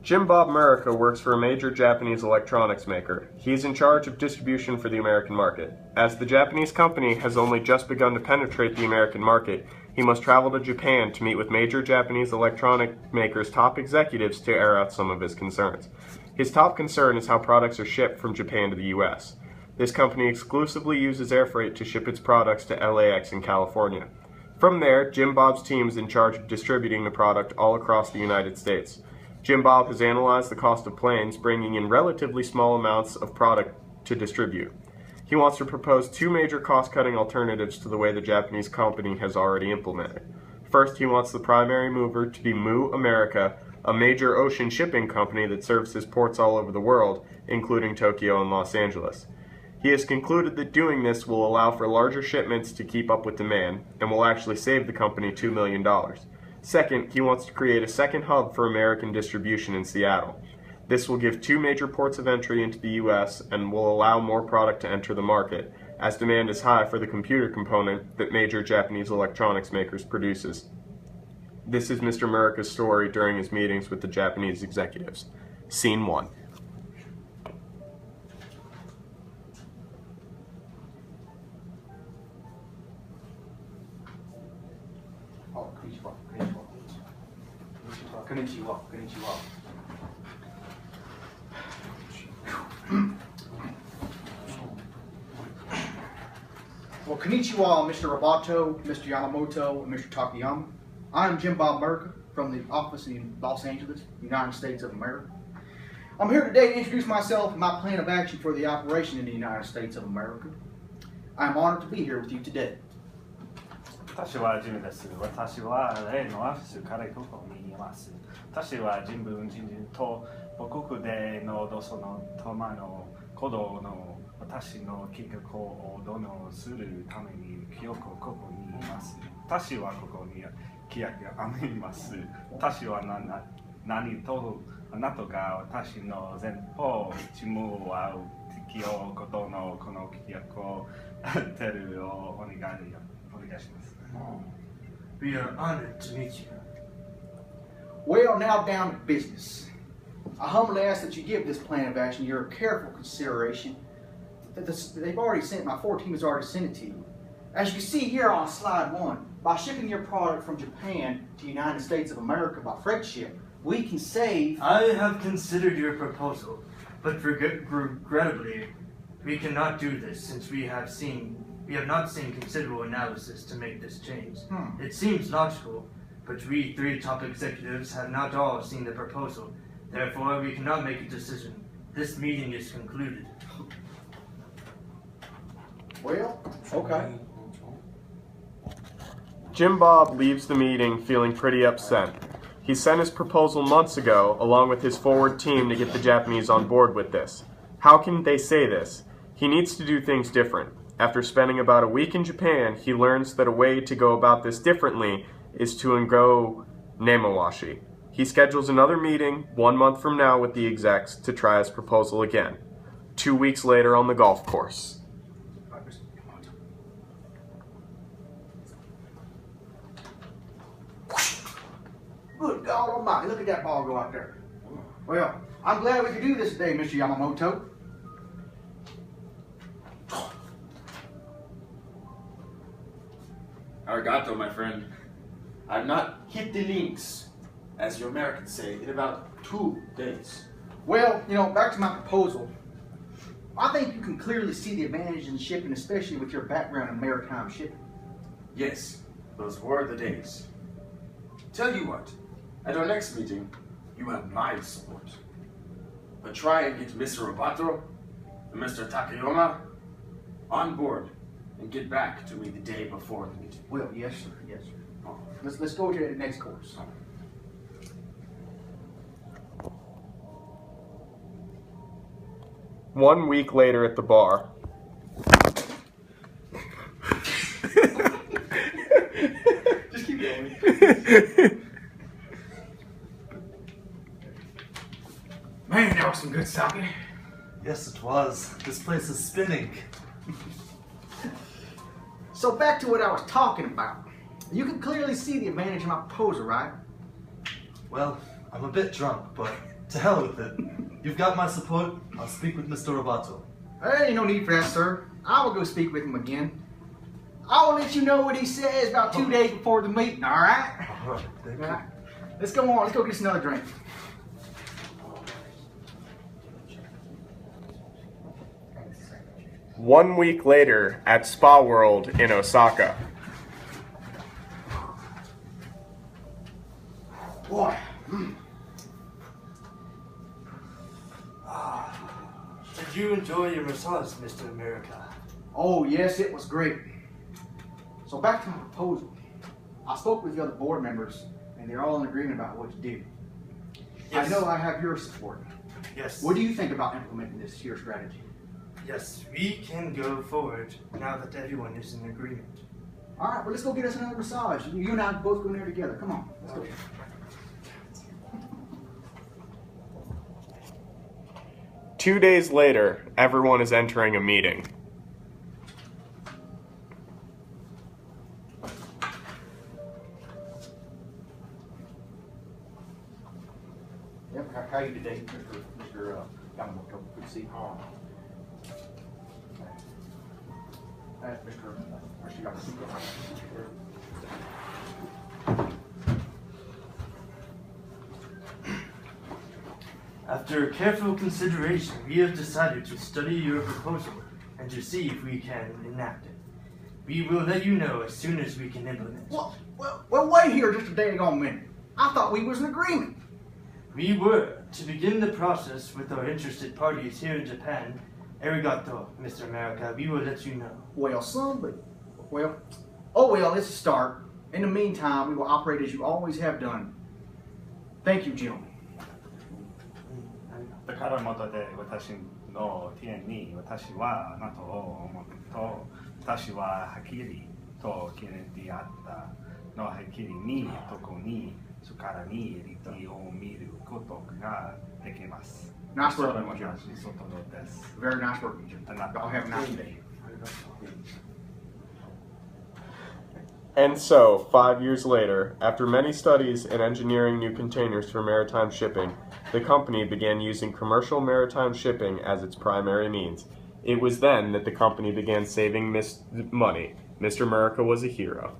Jim Bob Murica works for a major Japanese electronics maker. He is in charge of distribution for the American market. As the Japanese company has only just begun to penetrate the American market, he must travel to Japan to meet with major Japanese electronic makers' top executives to air out some of his concerns. His top concern is how products are shipped from Japan to the U.S. This company exclusively uses air freight to ship its products to LAX in California. From there, Jim Bob's team is in charge of distributing the product all across the United States. Jim Bob has analyzed the cost of planes, bringing in relatively small amounts of product to distribute. He wants to propose two major cost-cutting alternatives to the way the Japanese company has already implemented. First, he wants the primary mover to be Mu America, a major ocean shipping company that services ports all over the world, including Tokyo and Los Angeles. He has concluded that doing this will allow for larger shipments to keep up with demand, and will actually save the company $2 million. Second, he wants to create a second hub for American distribution in Seattle. This will give two major ports of entry into the U.S. and will allow more product to enter the market, as demand is high for the computer component that major Japanese electronics makers produces. This is Mr. Murica's story during his meetings with the Japanese executives. Scene 1. Konnichiwa. Konnichiwa. Well, konnichiwa, Mr. Roboto, Mr. Yamamoto, and Mr. Takayama. I am Jim Bob Murica from the office in Los Angeles, United States of America. I'm here today to introduce myself and my plan of action for the operation in the United States of America. I am honored to be here with you today. 私はジムです。私は例のオフィスからここにいます。私は人文人と母国でのそのトマの行動の私の計画をどのするために今日ここにいます。私はここに規約があります。私は何とあなたが私の前方チームを適用ことのこの規約をテルをお願いします。We are honored to meet you. Well, now down to business. I humbly ask that you give this plan of action your careful consideration. They've already sent, my 4 team has already sent it to you. As you can see here on slide 1, by shipping your product from Japan to the United States of America by freight ship, we can save... I have considered your proposal, but regrettably, we cannot do this since we have not seen considerable analysis to make this change. It seems logical, but we 3 top executives have not all seen the proposal. Therefore, we cannot make a decision. This meeting is concluded. Well, okay. Jim Bob leaves the meeting feeling pretty upset. He sent his proposal months ago, along with his forward team, to get the Japanese on board with this. How can they say this? He needs to do things different. After spending about a week in Japan, he learns that a way to go about this differently is to undergo nemawashi. He schedules another meeting 1 month from now with the execs to try his proposal again. 2 weeks later on the golf course. Good God Almighty, look at that ball go out there. Well, I'm glad we could do this today, Mr. Yamamoto. Arigato, my friend. I've not hit the links, as you Americans say, in about 2 days. Well, back to my proposal. I think you can clearly see the advantage in shipping, especially with your background in maritime shipping. Yes, those were the days. Tell you what, at our next meeting, you have my support. But try and get Mr. Roboto and Mr. Takayama on board and get back to me the day before the meeting. Well, yes, sir. Yes, sir. Let's go to the next course. One week later at the bar. Just keep going. Man, that was some good sake. Yes, it was. This place is spinning. So back to what I was talking about. You can clearly see the advantage of my proposal, right? Well, I'm a bit drunk, but To hell with it. You've got my support. I'll speak with Mr. Roboto. There ain't no need for that, sir. I will go speak with him again. I will let you know what he says about 2 days before the meeting, alright? Alright, thank you. Alright. Let's go on. Let's go get us another drink. One week later at Spa World in Osaka. Boy. Did you enjoy your massage, Mr. America? Oh, yes, it was great. So back to my proposal. I spoke with the other board members, and they're all in agreement about what to do. Yes. I know I have your support. Yes. What do you think about implementing this here strategy? Yes, we can go forward now that everyone is in agreement. All right, well, let's go get us another massage. You and I both go in there together. Come on, let's go. 2 days later, everyone is entering a meeting. Yep, how are you today, Mr. Yamamoto? Good to see you. Mr. After careful consideration, we have decided to study your proposal and to see if we can enact it. We will let you know as soon as we can implement it. Well, wait here just a daggone minute. I thought we was in agreement. We were to begin the process with our interested parties here in Japan. Arigato, Mr. America. We will let you know. Well, somebody. Well, let's start. In the meantime, we will operate as you always have done. Thank you, gentlemen. だから元で私の手に私はあなたを思うと私ははっきりと決めてあったのはっきりに特に力に利益を見ることができます。 Nice それ working は with you. 私外です Very nice working with you. Y'all have a nice day. And so, 5 years later, after many studies and engineering new containers for maritime shipping, the company began using commercial maritime shipping as its primary means. It was then that the company began saving money. Mr. America was a hero.